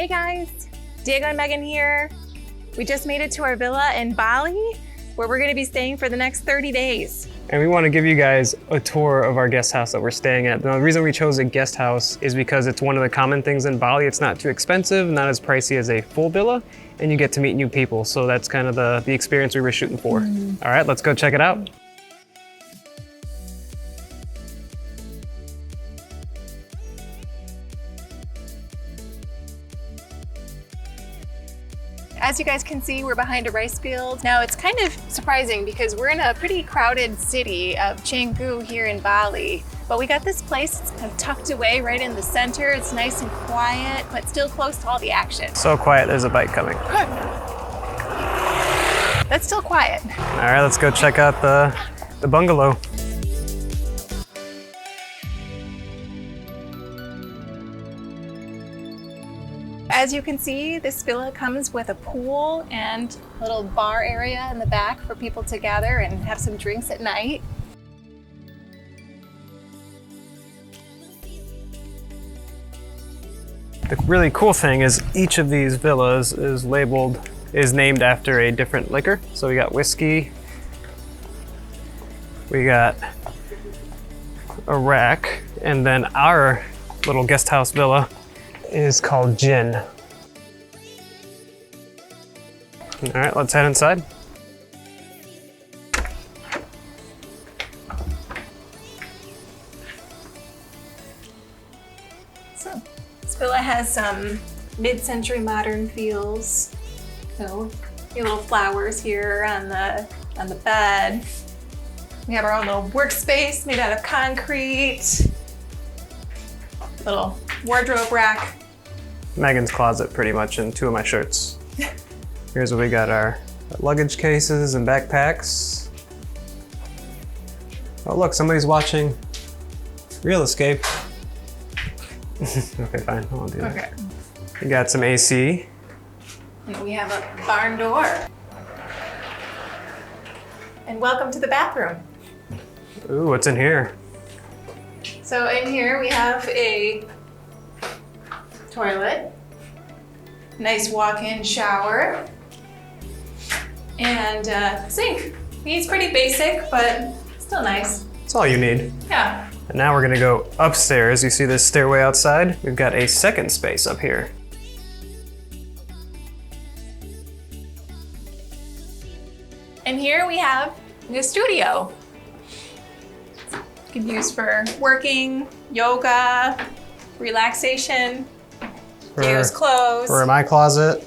Hey guys, Diego and Megan here. We just made it to our villa in Bali, where we're gonna be staying for the next 30 days. And we want to give you guys a tour of our guest house that we're staying at. Now, the reason we chose a guest house is because it's one of the common things in Bali. It's not too expensive, not as pricey as a full villa, and you get to meet new people. So that's kind of the experience we were shooting for. All right, let's go check it out. As you guys can see, we're behind a rice field. Now it's kind of surprising because we're in a pretty crowded city of Canggu here in Bali. But we got this place, it's kind of tucked away right in the center. It's nice and quiet, but still close to all the action. So quiet, there's a bike coming. That's still quiet. All right, let's go check out the bungalow. As you can see, this villa comes with a pool and a little bar area in the back for people to gather and have some drinks at night. The really cool thing is each of these villas is named after a different liquor. So we got whiskey, we got a rack, and then our little guest house villa is called gin. All right, let's head inside. So this villa has some mid-century modern feels. So little flowers here on the bed. We have our own little workspace made out of concrete. Little wardrobe rack. Megan's closet pretty much, and two of my shirts. Here's where we got our luggage cases and backpacks. Oh look, somebody's watching Real Escape. Okay, fine, I won't do that. Okay. We got some AC. And we have a barn door. And welcome to the bathroom. Ooh, what's in here? So in here we have a toilet, nice walk-in shower, and sink. It's pretty basic, but still nice. That's all you need. Yeah. And now we're gonna go upstairs. You see this stairway outside? We've got a second space up here. And here we have the studio. You can use for working, yoga, relaxation. Diego's clothes. Or in my closet.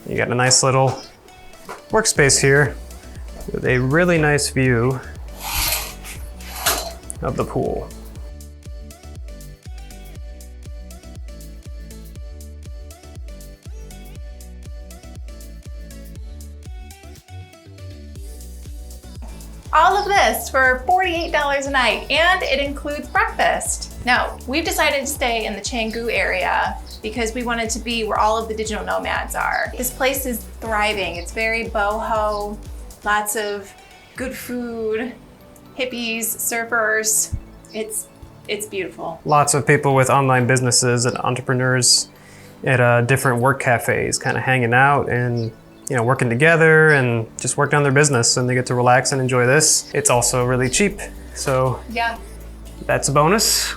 You got a nice little workspace here with a really nice view of the pool. All of this for $48 a night, and it includes breakfast. Now, we've decided to stay in the Canggu area because we wanted to be where all of the digital nomads are. This place is thriving. It's very boho, lots of good food, hippies, surfers. It's beautiful. Lots of people with online businesses and entrepreneurs at different work cafes, kind of hanging out and working together and just working on their business, and they get to relax and enjoy this. It's also really cheap, so yeah, that's a bonus.